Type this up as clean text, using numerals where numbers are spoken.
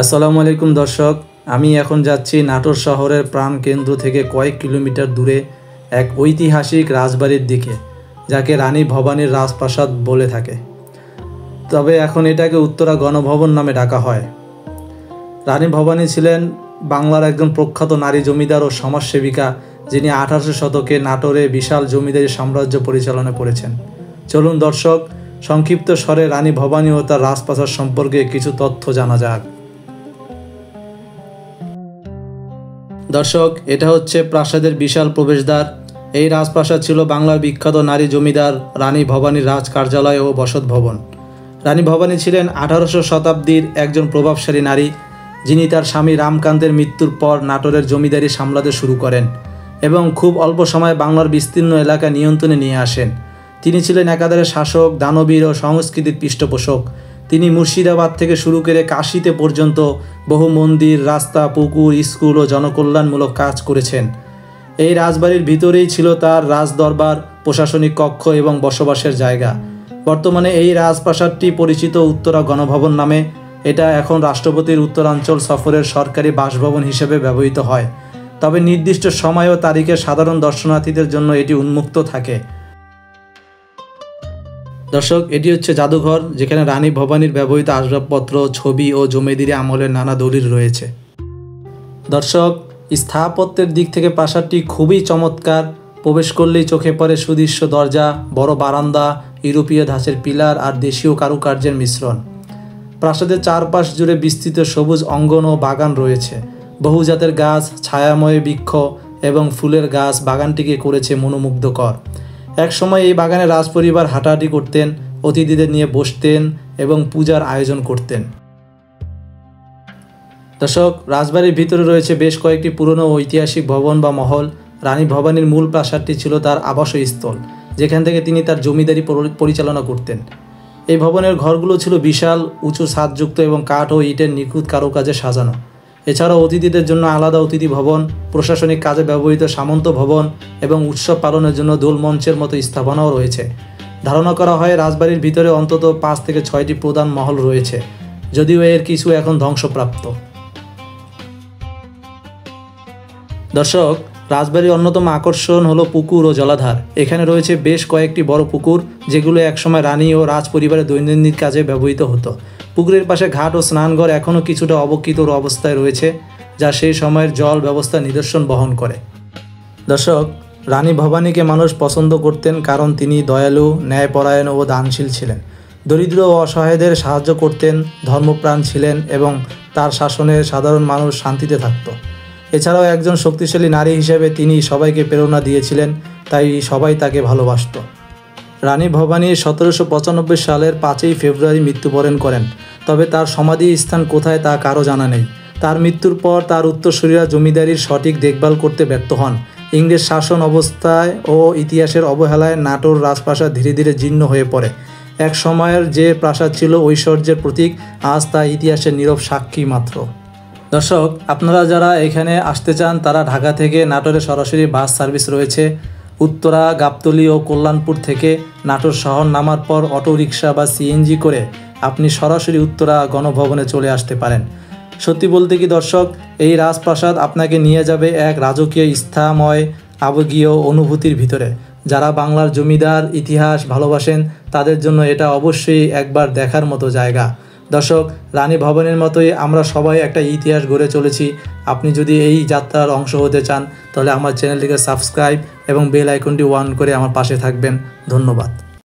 আসসালামু আলাইকুম দর্শক, আমি এখন যাচ্ছি নাটোর শহরের প্রাণকেন্দ্র থেকে কয়েক কিলোমিটার দূরে এক ঐতিহাসিক রাজবাড়ির দিকে, যাকে রানী ভবানীর রাজপ্রাসাদ বলে থাকে। তবে এখন এটাকে উত্তরা গণভবন নামে ডাকা হয়। রানী ভবানী ছিলেন বাংলার একজন প্রখ্যাত নারী জমিদার ও সমাজসেবিকা, যিনি 18শো শতকে নাটোরে বিশাল জমিদারি সাম্রাজ্য পরিচালনা করেছেন। চলুন দর্শক, সংক্ষিপ্ত স্বরে রানী ভবানী ও তার রাজপ্রাসাদ সম্পর্কে কিছু তথ্য জানা যাক। দর্শক, এটা হচ্ছে প্রাসাদের বিশাল প্রবেশদ্বার। এই রাজপ্রাসাদ ছিল বাংলার বিখ্যাত নারী জমিদার রানী ভবানীর রাজ কার্যালয় ও বসত ভবন। রানী ভবানী ছিলেন 18শো শতাব্দীর একজন প্রভাবশালী নারী, যিনি তার স্বামী রামকান্তের মৃত্যুর পর নাটোরের জমিদারি সামলাতে শুরু করেন এবং খুব অল্প সময়ে বাংলার বিস্তীর্ণ এলাকা নিয়ন্ত্রণে নিয়ে আসেন। তিনি ছিলেন একাধারে শাসক, দানবীর ও সংস্কৃতির পৃষ্ঠপোষক। তিনি মুর্শিদাবাদ থেকে শুরু করে কাশীতে পর্যন্ত বহু মন্দির, রাস্তা, পুকুর, স্কুল ও জনকল্যাণমূলক কাজ করেছেন। এই রাজবাড়ির ভিতরেই ছিল তার রাজদরবার, প্রশাসনিক কক্ষ এবং বসবাসের জায়গা। বর্তমানে এই রাজপ্রাসাদটি পরিচিত উত্তরা গণভবন নামে। এটা এখন রাষ্ট্রপতির উত্তরাঞ্চল সফরের সরকারি বাসভবন হিসেবে ব্যবহৃত হয়, তবে নির্দিষ্ট সময় ও তারিখে সাধারণ দর্শনার্থীদের জন্য এটি উন্মুক্ত থাকে। দর্শক, এটি হচ্ছে জাদুঘর, যেখানে রানী ভবানীর ব্যবহৃত আসবাবপত্র, ছবি ও জমিদারি আমলের নানা দলিল রয়েছে। দর্শক, স্থাপত্যের দিক থেকে প্রাসাদটি খুবই চমৎকার। প্রবেশ করলেই চোখে পড়ে সুদৃশ্য দরজা, বড় বারান্দা, ইউরোপীয় ধাঁচের পিলার আর দেশীয় কারুকার্যের মিশ্রণ। প্রাসাদের চারপাশ জুড়ে বিস্তৃত সবুজ অঙ্গন ও বাগান রয়েছে। বহু জাতের গাছ, ছায়াময় বৃক্ষ এবং ফুলের গাছ বাগানটিকে করেছে মনোমুগ্ধকর। এক সময় এই বাগানে রাজপরিবার হাঁটাহাঁটি করতেন, অতিথিদের নিয়ে বসতেন এবং পূজার আয়োজন করতেন। দর্শক, রাজবাড়ির ভিতরে রয়েছে বেশ কয়েকটি পুরনো ঐতিহাসিক ভবন বা মহল। রানী ভবানীর মূল প্রাসাদটি ছিল তার আবাসস্থল, যেখান থেকে তিনি তার জমিদারি পরিচালনা করতেন। এই ভবনের ঘরগুলো ছিল বিশাল, উঁচু ছাদযুক্ত এবং কাঠ ও ইটের নিখুঁত কারুকাজে সাজানো। এছাড়াও অতিথিদের জন্য আলাদা অতিথি ভবন, প্রশাসনিক কাজে ব্যবহৃত সামন্ত ভবন এবং উৎসব পালনের জন্য দোলমঞ্চের মতো স্থাপনাও রয়েছে। ধারণা করা হয় রাজবাড়ির ভিতরে অন্তত 5 থেকে 6টি প্রধান মহল রয়েছে, যদিও এর কিছু এখন ধ্বংসপ্রাপ্ত। দর্শক, রাজবাড়ির অন্যতম আকর্ষণ হলো পুকুর ও জলাধার। এখানে রয়েছে বেশ কয়েকটি বড় পুকুর, যেগুলো একসময় রানী ও রাজ পরিবারের দৈনন্দিন কাজে ব্যবহৃত হতো। পুকুরের পাশে ঘাট ও স্নানঘর এখনও কিছুটা অবকৃত অবস্থায় রয়েছে, যা সেই সময়ের জল ব্যবস্থার নিদর্শন বহন করে। দর্শক, রানী ভবানীকে মানুষ পছন্দ করতেন কারণ তিনি দয়ালু, ন্যায়পরায়ণ ও দানশীল ছিলেন। দরিদ্র ও অসহায়দের সাহায্য করতেন, ধর্মপ্রাণ ছিলেন এবং তার শাসনে সাধারণ মানুষ শান্তিতে থাকত। এছাড়াও একজন শক্তিশালী নারী হিসেবে তিনি সবাইকে প্রেরণা দিয়েছিলেন, তাই সবাই তাকে ভালোবাসত। রানী ভবানী 1795 সালের 5ই ফেব্রুয়ারি মৃত্যুবরণ করেন, তবে তার সমাধি স্থান কোথায় তা কারো জানা নেই। তার মৃত্যুর পর তার উত্তরসূরিরা জমিদারির সঠিক দেখভাল করতে ব্যর্থ হন। ইংরেজ শাসন অবস্থায় ও ইতিহাসের অবহেলায় নাটোর রাজপ্রাসাদ ধীরে ধীরে জীর্ণ হয়ে পড়ে। এক সময়ের যে প্রাসাদ ছিল ঐশ্বর্যের প্রতীক, আজ তা ইতিহাসের নীরব সাক্ষী মাত্র। দর্শক, আপনারা যারা এখানে আসতে চান তারা ঢাকা থেকে নাটোরে সরাসরি বাস সার্ভিস রয়েছে। উত্তরা, গাবতলী ও কল্যাণপুর থেকে নাটোর শহর নামার পর অটোরিকশা বা সিএনজি করে আপনি সরাসরি উত্তরা গণভবনে চলে আসতে পারেন। সত্যি বলতে কি দর্শক, এই রাজপ্রাসাদ আপনাকে নিয়ে যাবে এক রাজকীয়, স্থাময়, আবেগীয় অনুভূতির ভিতরে। যারা বাংলার জমিদার ইতিহাস ভালোবাসেন তাদের জন্য এটা অবশ্যই একবার দেখার মতো জায়গা। দর্শক, রানী ভবানীর মতোই আমরা সবাই একটা ইতিহাস গড়ে চলেছি। আপনি যদি এই যাত্রার অংশ হতে চান তাহলে আমার চ্যানেলটিকে সাবস্ক্রাইব এবং বেল আইকনটি অন করে আমার পাশে থাকবেন। ধন্যবাদ।